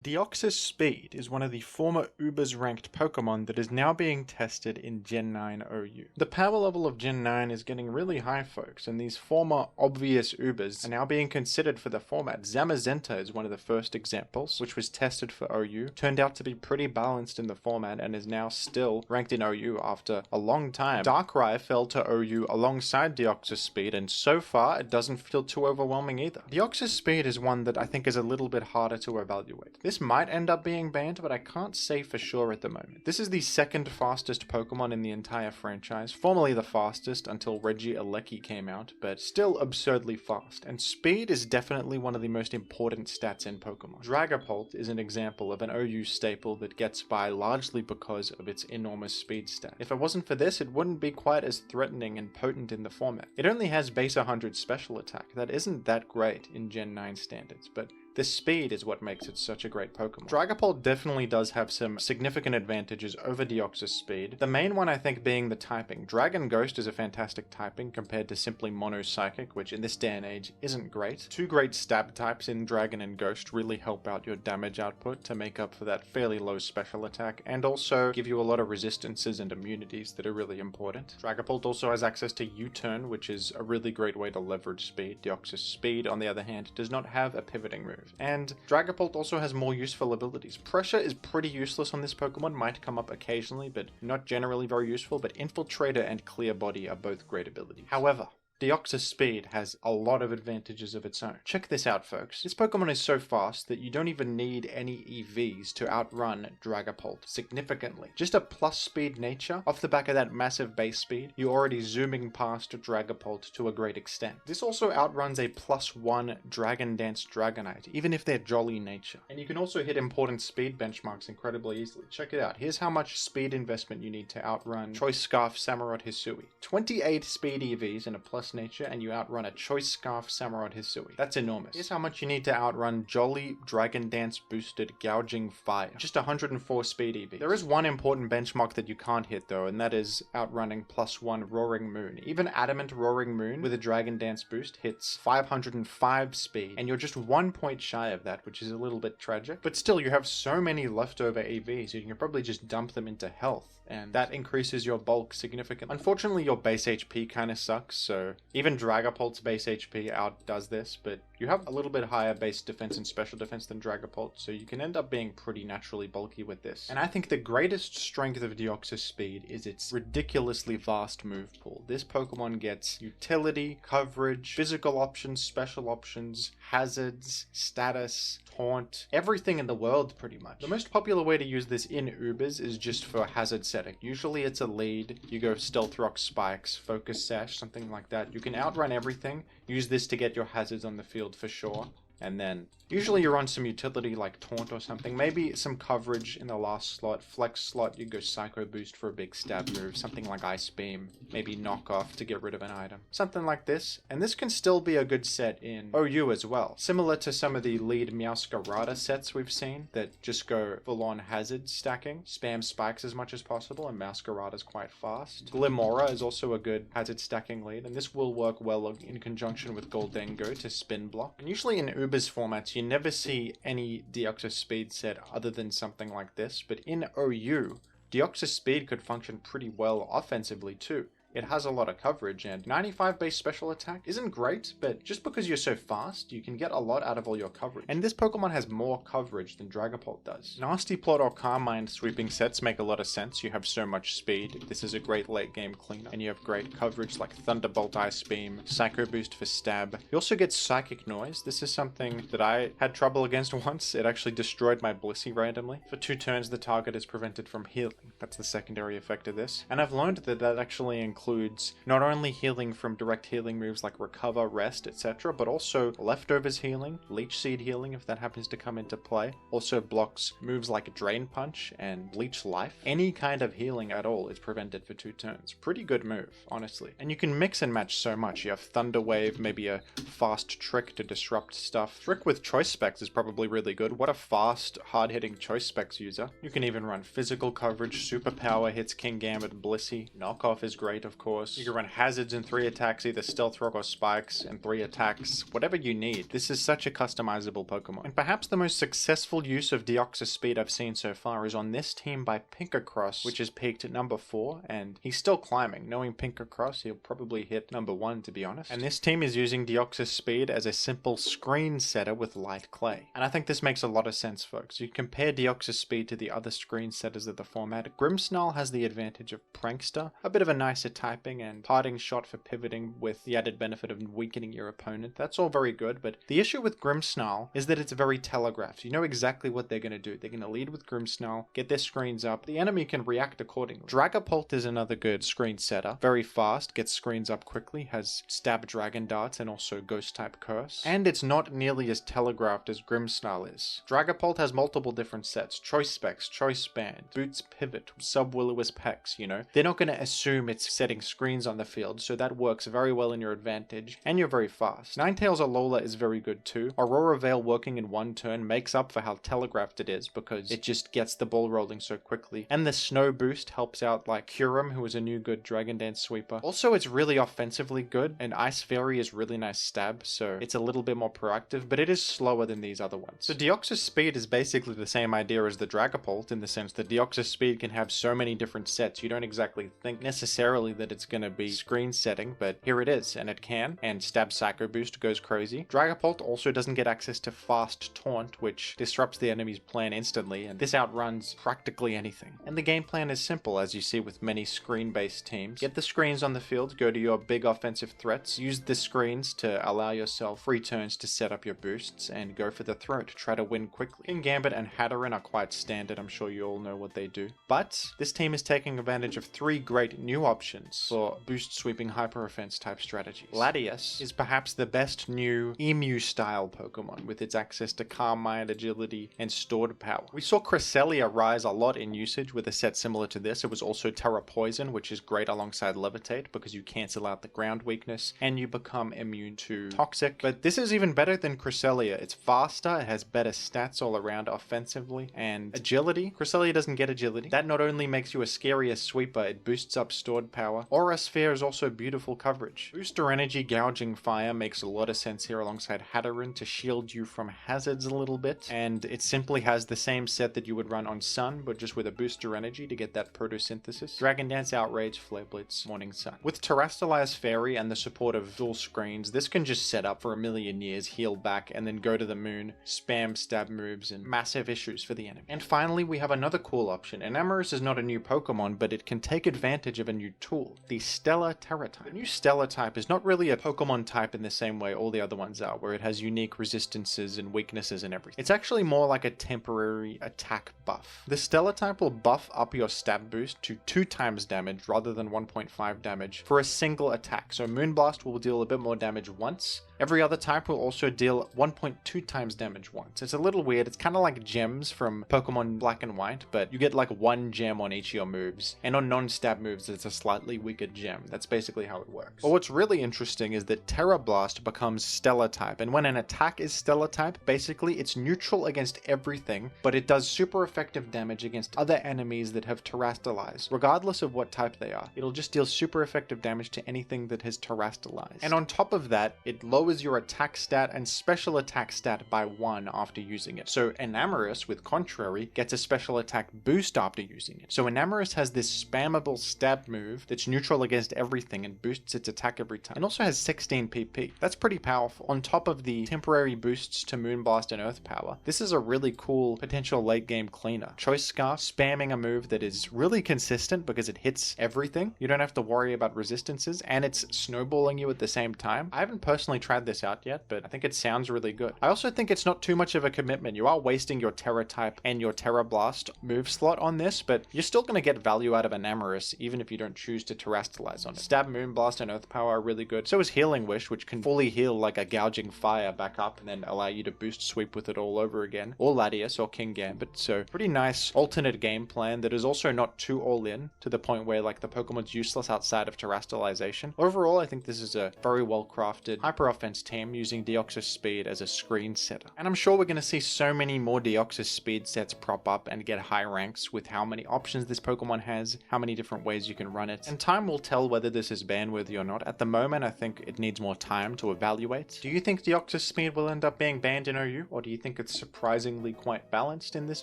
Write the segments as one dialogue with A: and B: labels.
A: Deoxys-Speed is one of the former Ubers ranked Pokemon that is now being tested in Gen 9 OU. The power level of Gen 9 is getting really high, folks, and these former obvious Ubers are now being considered for the format. Zamazenta is one of the first examples, which was tested for OU, turned out to be pretty balanced in the format and is now still ranked in OU after a long time. Darkrai fell to OU alongside Deoxys-Speed, and so far it doesn't feel too overwhelming either. Deoxys-Speed is one that I think is a little bit harder to evaluate. This might end up being banned, but I can't say for sure at the moment. This is the second fastest Pokemon in the entire franchise, formerly the fastest until Regieleki came out, but still absurdly fast, and speed is definitely one of the most important stats in Pokemon. Dragapult is an example of an OU staple that gets by largely because of its enormous speed stat. If it wasn't for this, it wouldn't be quite as threatening and potent in the format. It only has base 100 special attack. That isn't that great in Gen 9 standards, but the speed is what makes it such a great Pokemon. Dragapult definitely does have some significant advantages over Deoxys-Speed. The main one I think being the typing. Dragon Ghost is a fantastic typing compared to simply Mono Psychic, which in this day and age isn't great. Two great stab types in Dragon and Ghost really help out your damage output to make up for that fairly low special attack, and also give you a lot of resistances and immunities that are really important. Dragapult also has access to U-Turn, which is a really great way to leverage speed. Deoxys-Speed, on the other hand, does not have a pivoting move. And Dragapult also has more useful abilities. Pressure is pretty useless on this Pokemon, might come up occasionally, but not generally very useful, but Infiltrator and Clear Body are both great abilities. However, Deoxys-Speed has a lot of advantages of its own. Check this out, folks. This Pokemon is so fast that you don't even need any EVs to outrun Dragapult significantly. Just a plus speed nature, off the back of that massive base speed, you're already zooming past Dragapult to a great extent. This also outruns a +1 Dragon Dance Dragonite, even if they're jolly nature. And you can also hit important speed benchmarks incredibly easily. Check it out. Here's how much speed investment you need to outrun Choice Scarf Samurott Hisui. 28 speed EVs and a plus nature, and you outrun a Choice Scarf Samurott Hisui. That's enormous. Here's how much you need to outrun Jolly Dragon Dance boosted Gouging Fire. Just 104 speed EV. There is one important benchmark that you can't hit though, and that is outrunning +1 Roaring Moon. Even Adamant Roaring Moon with a Dragon Dance boost hits 505 speed, and you're just 1 point shy of that, which is a little bit tragic. But still, you have so many leftover EVs, you can probably just dump them into health, and that increases your bulk significantly. Unfortunately, your base HP kind of sucks, so even Dragapult's base HP outdoes this, but you have a little bit higher base defense and special defense than Dragapult, so you can end up being pretty naturally bulky with this. And I think the greatest strength of Deoxys-Speed is its ridiculously vast move pool. This Pokemon gets utility, coverage, physical options, special options, hazards, status, taunt, everything in the world pretty much. The most popular way to use this in Ubers is just for hazard setting. Usually it's a lead, you go Stealth Rock Spikes, Focus Sash, something like that. You can outrun everything, use this to get your hazards on the field for sure. And then usually you're on some utility like Taunt or something, maybe some coverage in the last slot. Flex slot, you go Psycho Boost for a big stab move, something like Ice Beam, maybe Knock Off to get rid of an item. Something like this, and this can still be a good set in OU as well. Similar to some of the lead Meowscarada sets we've seen that just go full-on hazard stacking, spam spikes as much as possible, and Meowscarada's quite fast. Glimmora is also a good hazard stacking lead, and this will work well in conjunction with Goldengo to spin block. And usually in Ubers formats, you never see any Deoxys-Speed set other than something like this, but in OU, Deoxys-Speed could function pretty well offensively too. It has a lot of coverage, and 95 base special attack isn't great, but just because you're so fast, you can get a lot out of all your coverage. And this Pokemon has more coverage than Dragapult does. Nasty Plot or Carmine sweeping sets make a lot of sense. You have so much speed. This is a great late game cleaner, and you have great coverage like Thunderbolt Ice Beam, Psycho Boost for stab. You also get Psychic Noise. This is something that I had trouble against once. It actually destroyed my Blissey randomly. For 2 turns, the target is prevented from healing. That's the secondary effect of this. And I've learned that that actually includes not only healing from direct healing moves like Recover, Rest, etc., but also Leftovers healing, Leech Seed healing if that happens to come into play. Also blocks moves like Drain Punch and Leech Life. Any kind of healing at all is prevented for 2 turns. Pretty good move, honestly. And you can mix and match so much. You have Thunder Wave, maybe a fast Trick to disrupt stuff. Trick with Choice Specs is probably really good. What a fast, hard-hitting Choice Specs user. You can even run physical coverage, Superpower hits Kingambit, Blissey. Knockoff is great, of of course. You can run hazards in 3 attacks, either Stealth Rock or Spikes in 3 attacks, whatever you need. This is such a customizable Pokemon. And perhaps the most successful use of Deoxys-Speed I've seen so far is on this team by Pinkacross, which is peaked at number 4, and he's still climbing. Knowing Pinkacross, he'll probably hit number 1, to be honest. And this team is using Deoxys-Speed as a simple screen setter with light clay. And I think this makes a lot of sense, folks. You compare Deoxys-Speed to the other screen setters of the format. Grimmsnarl has the advantage of Prankster, a bit of a nicer typing, and Parting Shot for pivoting with the added benefit of weakening your opponent. That's all very good, but the issue with Grimmsnarl is that it's very telegraphed. You know exactly what they're going to do. They're going to lead with Grimmsnarl, get their screens up. The enemy can react accordingly. Dragapult is another good screen setter. Very fast, gets screens up quickly, has Stab Dragon Darts and also Ghost type Curse. And it's not nearly as telegraphed as Grimmsnarl is. Dragapult has multiple different sets. Choice Specs, Choice Band, Boots Pivot, Sub-Will-O-Wisp Pex, you know. They're not going to assume it's setting screens on the field, so that works very well in your advantage, and you're very fast. Ninetales Alola is very good too. Aurora Veil working in 1 turn makes up for how telegraphed it is, because it just gets the ball rolling so quickly. And the Snow Boost helps out like Kyurem, who is a new good Dragon Dance sweeper. Also, it's really offensively good, and Ice Fairy is really nice stab, so it's a little bit more proactive, but it is slower than these other ones. So Deoxys-Speed is basically the same idea as the Dragapult, in the sense that Deoxys-Speed can have so many different sets. You don't exactly think necessarily that it's going to be screen setting, but here it is, and it can, and Stab Psycho Boost goes crazy. Dragapult also doesn't get access to Fast Taunt, which disrupts the enemy's plan instantly, and this outruns practically anything. And the game plan is simple, as you see with many screen-based teams. Get the screens on the field, go to your big offensive threats, use the screens to allow yourself free turns to set up your boosts, and go for the throat. Try to win quickly. Kingambit and Hatterene are quite standard, I'm sure you all know what they do. But this team is taking advantage of 3 great new options for boost sweeping hyper offense type strategies. Latias is perhaps the best new Emu style Pokemon with its access to Calm Mind, Agility, and stored power. We saw Cresselia rise a lot in usage with a set similar to this. It was also Terra Poison, which is great alongside Levitate because you cancel out the ground weakness and you become immune to Toxic. But this is even better than Cresselia. It's faster, it has better stats all around offensively, and Agility. Cresselia doesn't get Agility. That not only makes you a scarier sweeper, it boosts up stored power. Aura Sphere is also beautiful coverage. Booster Energy Gouging Fire makes a lot of sense here alongside Hatterene to shield you from hazards a little bit, and it simply has the same set that you would run on Sun, but just with a Booster Energy to get that photosynthesis. Dragon Dance, Outrage, Flare Blitz, Morning Sun. With Terrestrialize Fairy and the support of dual screens, this can just set up for a million years, heal back, and then go to the moon, spam stab moves, and massive issues for the enemy. And finally, we have another cool option. Enamorus is not a new Pokemon, but it can take advantage of a new tool, the Stellar Terra type. The new Stellar type is not really a Pokemon type in the same way all the other ones are, where it has unique resistances and weaknesses and everything. It's actually more like a temporary attack buff. The Stellar type will buff up your stab boost to 2 times damage rather than 1.5 damage for a single attack. So Moonblast will deal a bit more damage once. Every other type will also deal 1.2 times damage once. It's a little weird. It's kind of like gems from Pokemon Black and White, but you get like 1 gem on each of your moves. And on non-stab moves, it's a slightly weaker gem. That's basically how it works. But what's really interesting is that Terra Blast becomes Stellar type. And when an attack is Stellar type, basically it's neutral against everything, but it does super effective damage against other enemies that have terrestrialized, regardless of what type they are. It'll just deal super effective damage to anything that has terrestrialized. And on top of that, it lowers your attack stat and special attack stat by 1 after using it. So Enamorus, with Contrary, gets a special attack boost after using it. So Enamorus has this spammable stab move that's neutral against everything and boosts its attack every time. It also has 16 PP. That's pretty powerful. On top of the temporary boosts to Moonblast and Earth Power, this is a really cool potential late game cleaner. Choice Scarf, spamming a move that is really consistent because it hits everything. You don't have to worry about resistances, and it's snowballing you at the same time. I haven't personally tried this out yet, but I think it sounds really good. I also think it's not too much of a commitment. You are wasting your Terra type and your Terra Blast move slot on this, but you're still going to get value out of Enamorus even if you don't choose to terrestrialize on it. Stab, Moonblast, and Earth Power are really good. So is Healing Wish, which can fully heal like a Gouging Fire back up and then allow you to boost sweep with it all over again. Or Latias or Kingambit. So pretty nice alternate game plan that is also not too all in to the point where like the Pokemon's useless outside of terrestrialization. Overall, I think this is a very well crafted hyper offense team using Deoxys-Speed as a screen setter. And I'm sure we're going to see so many more Deoxys-Speed sets prop up and get high ranks with how many options this Pokemon has, how many different ways you can run it, and time will tell whether this is ban-worthy or not. At the moment, I think it needs more time to evaluate. Do you think Deoxys-Speed will end up being banned in OU, or do you think it's surprisingly quite balanced in this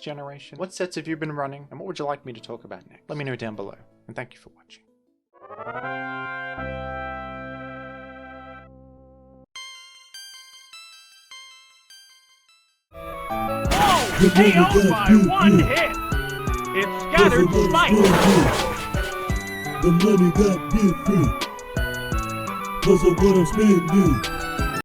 A: generation? What sets have you been running, and what would you like me to talk about next? Let me know down below, and thank you for watching.
B: Oh, KO'd by one hit! It scattered spikes!
C: The money got different, cause of what I'm spending.